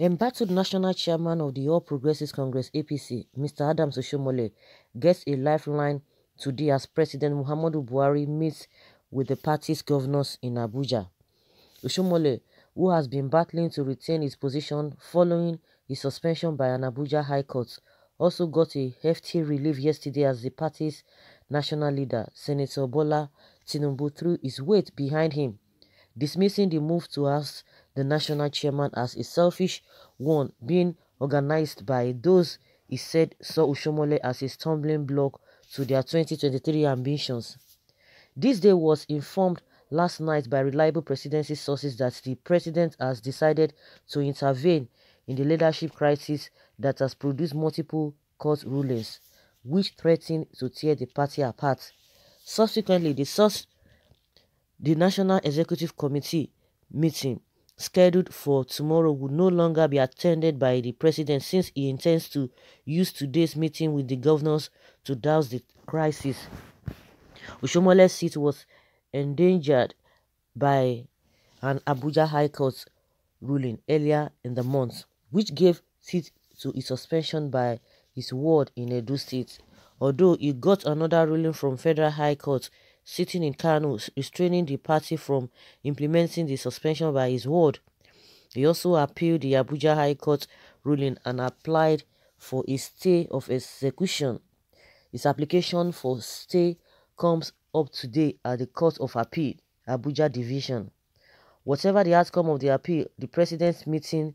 Embattled National Chairman of the All Progressives Congress (APC), Mr. Adams Oshiomole, gets a lifeline today as President Muhammadu Buhari meets with the party's governors in Abuja. Oshiomole, who has been battling to retain his position following his suspension by an Abuja High Court, also got a hefty relief yesterday as the party's national leader, Senator Bola Tinubu, threw his weight behind him, dismissing the move to oust the national chairman as a selfish one being organized by those he said saw Oshiomole as a stumbling block to their 2023 ambitions. This day was informed last night by reliable presidency sources that the president has decided to intervene in the leadership crisis that has produced multiple court rulings, which threaten to tear the party apart. Subsequently, the National Executive Committee meeting, scheduled for tomorrow, would no longer be attended by the president since he intends to use today's meeting with the governors to douse the crisis. Oshiomole's seat was endangered by an Abuja High Court ruling earlier in the month, which gave seat to his suspension by his ward in Edo State, although he got another ruling from Federal High Court sitting in Kano restraining the party from implementing the suspension by his ward. He also appealed the Abuja High Court ruling and applied for a stay of execution. His application for stay comes up today at the Court of Appeal, Abuja Division. Whatever the outcome of the appeal, the president's meeting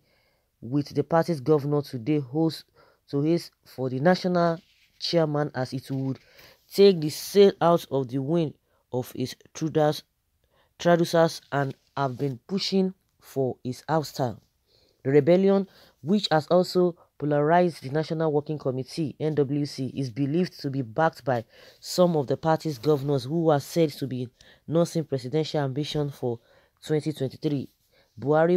with the party's governor today holds to his for the national chairman, as it would take the sail out of the wind of his traducers and have been pushing for his ouster. The rebellion, which has also polarized the National Working Committee (NWC), is believed to be backed by some of the party's governors who are said to be nursing presidential ambition for 2023. Buhari,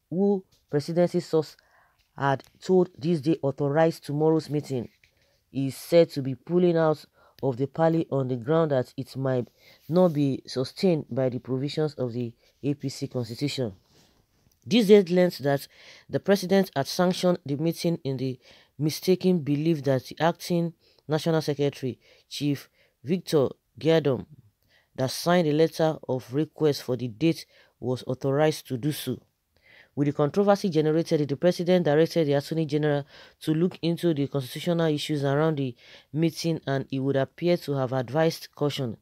who presidency source had told this day authorized tomorrow's meeting, is said to be pulling out of the party on the ground that it might not be sustained by the provisions of the APC constitution. This day learned that the president had sanctioned the meeting in the mistaken belief that the acting national secretary, Chief Victor Giadom, that signed a letter of request for the date, was authorized to do so. With the controversy generated, the president directed the Attorney General to look into the constitutional issues around the meeting, and he would appear to have advised caution,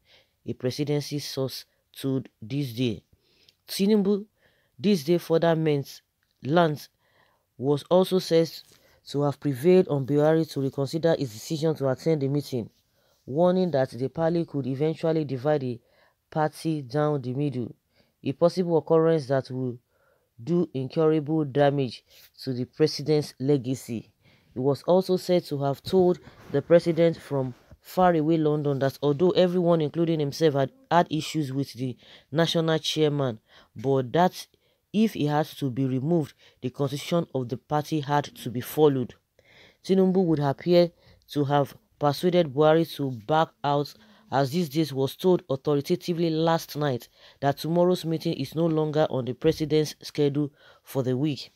a presidency source told this day. Tinubu, this day further meant Lance was also said to have prevailed on Buhari to reconsider his decision to attend the meeting, warning that the party could eventually divide the party down the middle, a possible occurrence that would do incurable damage to the president's legacy. He was also said to have told the president from faraway London that although everyone, including himself, had issues with the national chairman, but that if he had to be removed, the constitution of the party had to be followed. Tinubu would appear to have persuaded Buhari to back out, as this day was told authoritatively last night that tomorrow's meeting is no longer on the president's schedule for the week.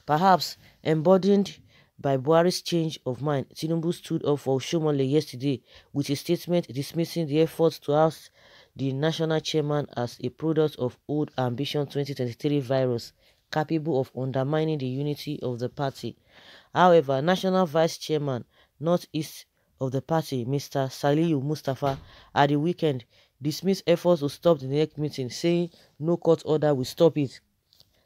Perhaps emboldened by Buhari's change of mind, Tinubu stood up for Oshiomole yesterday with a statement dismissing the efforts to oust the national chairman as a product of old ambition 2023 virus capable of undermining the unity of the party. However, national vice chairman northeast of the party, Mr. Saliu Mustafa, at the weekend dismissed efforts to stop the next meeting, saying no court order will stop it.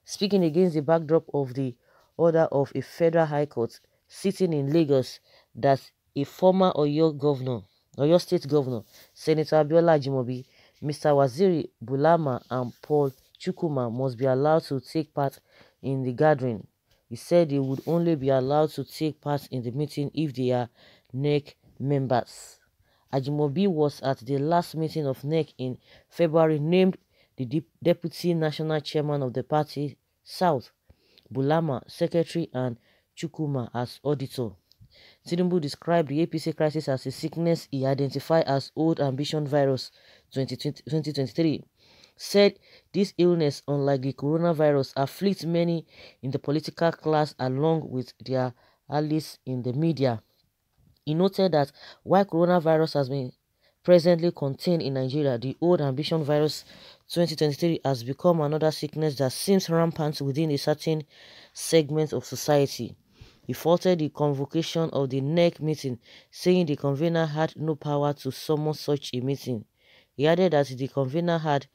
Speaking against the backdrop of the order of a federal high court sitting in Lagos that a former Oyo State governor, Senator Abiola Ajimobi, Mr. Waziri Bulama and Paul Chukwuma must be allowed to take part in the gathering. He said they would only be allowed to take part in the meeting if they are NEC members. Ajimobi was at the last meeting of NEC in February, named the deputy national chairman of the party South, Bulama secretary, and Chukwuma as auditor. Tinubu described the APC crisis as a sickness he identified as old ambition virus 2023, said this illness, unlike the coronavirus, afflicts many in the political class along with their allies in the media. He noted that while coronavirus has been presently contained in Nigeria, the old ambition virus 2023 has become another sickness that seems rampant within a certain segment of society. He faulted the convocation of the NEC meeting, saying the convener had no power to summon such a meeting. He added that the convener had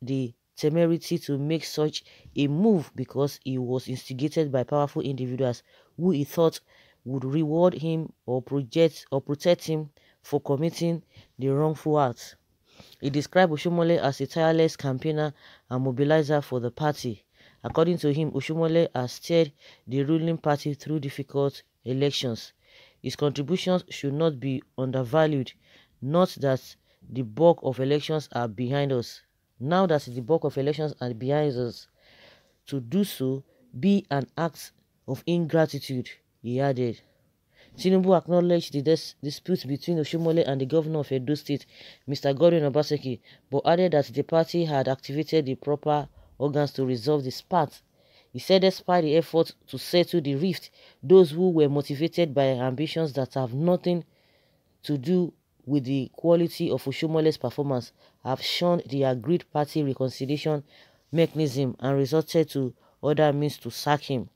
the temerity to make such a move because he was instigated by powerful individuals who he thought would reward him or protect him for committing the wrongful act. He described Oshiomole as a tireless campaigner and mobilizer for the party. According to him, Oshiomole has steered the ruling party through difficult elections. His contributions should not be undervalued, not that the bulk of elections are behind us. Now that the bulk of elections are behind us, to do so be an act of ingratitude, he added. Tinubu acknowledged the dispute between Oshiomole and the governor of Edo State, Mr. Godwin Obaseki, but added that the party had activated the proper organs to resolve the spat. He said despite the effort to settle the rift, those who were motivated by ambitions that have nothing to do with the quality of Oshiomole's performance have shunned the agreed party reconciliation mechanism and resorted to other means to sack him.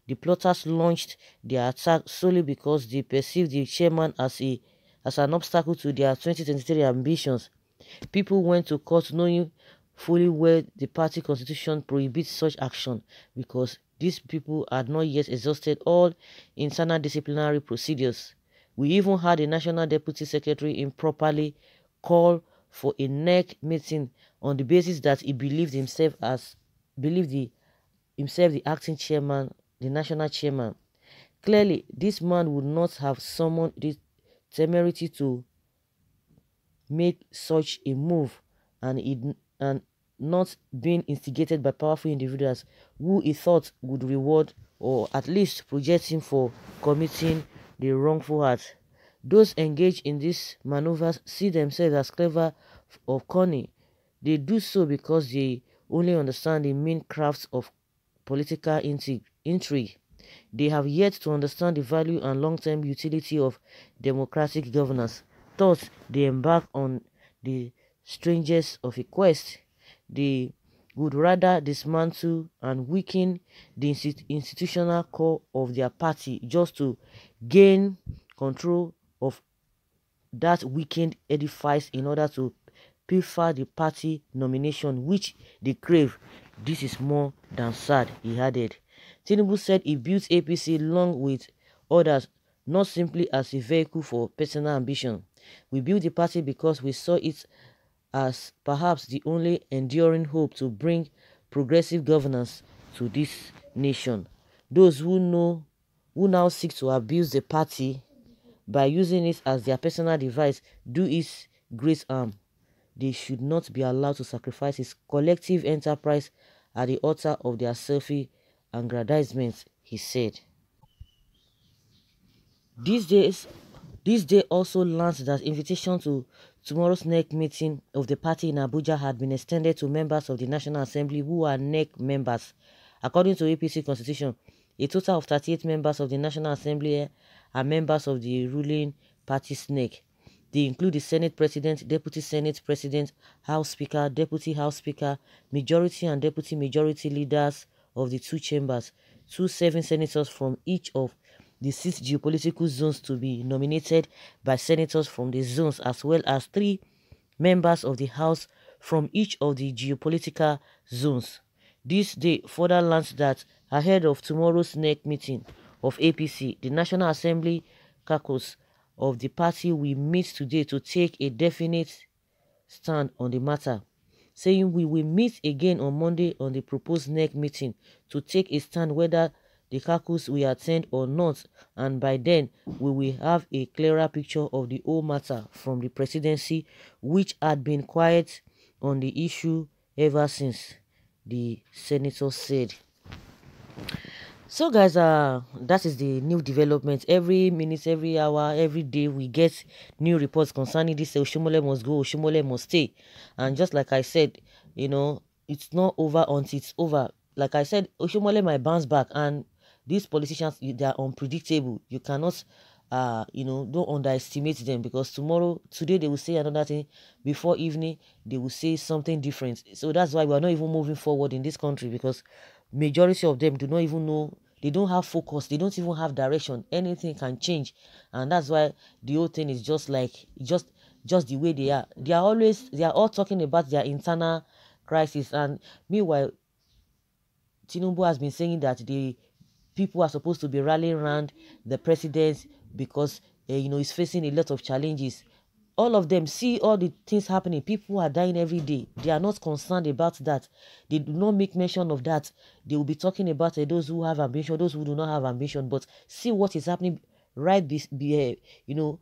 The plotters launched their attack solely because they perceived the chairman as an obstacle to their 2023 ambitions. People went to court knowing fully well the party constitution prohibits such action because these people had not yet exhausted all internal disciplinary procedures. We even had a national deputy secretary improperly call for a NEC meeting on the basis that he believed the acting chairman, the national chairman. Clearly, this man would not have summoned the temerity to make such a move and not being instigated by powerful individuals who he thought would reward or at least project him for committing the wrongful act. Those engaged in these maneuvers see themselves as clever or cunning. They do so because they only understand the mean crafts of political intrigue. They have yet to understand the value and long-term utility of democratic governance. Thus, they embark on the strangest of a quest. They would rather dismantle and weaken the institutional core of their party just to gain control of that weakened edifice in order to prefer the party nomination which they crave. This is more than sad, he added. Tinubu said he built APC along with others not simply as a vehicle for personal ambition. We built the party because we saw it as perhaps the only enduring hope to bring progressive governance to this nation. Those who now seek to abuse the party by using it as their personal device do it great harm. They should not be allowed to sacrifice his collective enterprise at the altar of their self-aggrandizement, he said. This day also learned that invitation to tomorrow's NEC meeting of the party in Abuja had been extended to members of the National Assembly who are NEC members. According to APC Constitution, a total of 38 members of the National Assembly are members of the ruling party's NEC. They include the Senate President, Deputy Senate President, House Speaker, Deputy House Speaker, Majority and Deputy Majority Leaders of the two chambers, 2 serving senators from each of the 6 geopolitical zones to be nominated by senators from the zones, as well as 3 members of the House from each of the geopolitical zones. This day further learns that ahead of tomorrow's NEC meeting of APC, the National Assembly caucus of the party will meet today to take a definite stand on the matter, saying we will meet again on Monday on the proposed NEC meeting to take a stand whether the caucus will attend or not, and by then we will have a clearer picture of the whole matter from the presidency, which had been quiet on the issue ever since, the senator said. So guys, that is the new development. Every minute, every hour, every day we get new reports concerning this. Oshiomole must go, Oshiomole must stay. And just like I said, you know, it's not over until it's over. Like I said, Oshiomole might bounce back, and these politicians, they are unpredictable. You cannot, you know, don't underestimate them, because today they will say another thing, before evening they will say something different. So that's why we are not even moving forward in this country, because majority of them do not even know. They don't have focus. They don't even have direction. Anything can change, and that's why the whole thing is just like just the way they are. They are all talking about their internal crisis, and meanwhile Tinubu has been saying that the people are supposed to be rallying around the president, because you know, he's facing a lot of challenges. All of them see all the things happening. People are dying every day. They are not concerned about that. They do not make mention of that. They will be talking about those who have ambition, those who do not have ambition. But see what is happening right you know,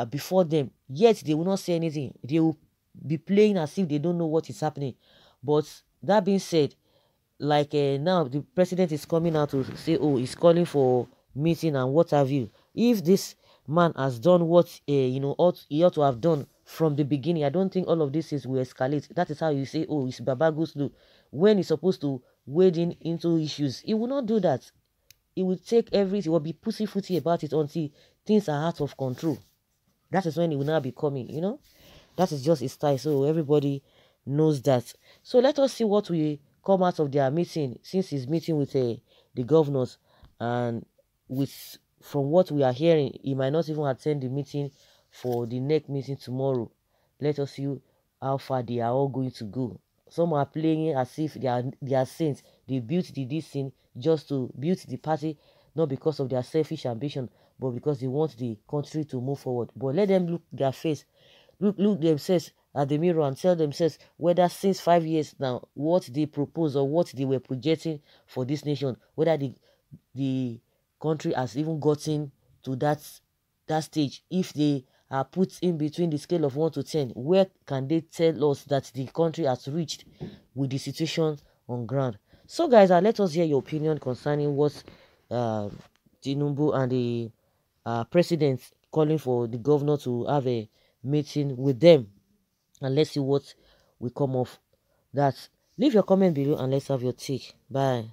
before them. Yet they will not say anything. They will be playing as if they don't know what is happening. But that being said, like now the president is coming out to say, oh, he's calling for meeting and what have you. If this man has done what you know, he ought to have done from the beginning, I don't think all of this will escalate. That is how you say, oh, it's baba go slow, when he's supposed to wade in into issues. He will not do that. He will take everything, he will be pussyfooty about it until things are out of control. That is when he will now be coming, you know. That is just his style, so everybody knows that. So let us see what will come out of their meeting, since he's meeting with the governors. And with from what we are hearing, he might not even attend the meeting for the next meeting tomorrow. Let us see how far they are all going to go. Some are playing as if they are saints. They built this thing just to build the party, not because of their selfish ambition, but because they want the country to move forward. But let them look their face, look themselves at the mirror, and tell themselves whether since 5 years now, what they propose or what they were projecting for this nation, whether the country has even gotten to that stage. If they are put in between the scale of 1 to 10, where can they tell us that the country has reached with the situation on ground? So guys, let us hear your opinion concerning what uh, Tinubu and the president calling for the governor to have a meeting with them, and let's see what will come of that. Leave your comment below and let's have your take. Bye.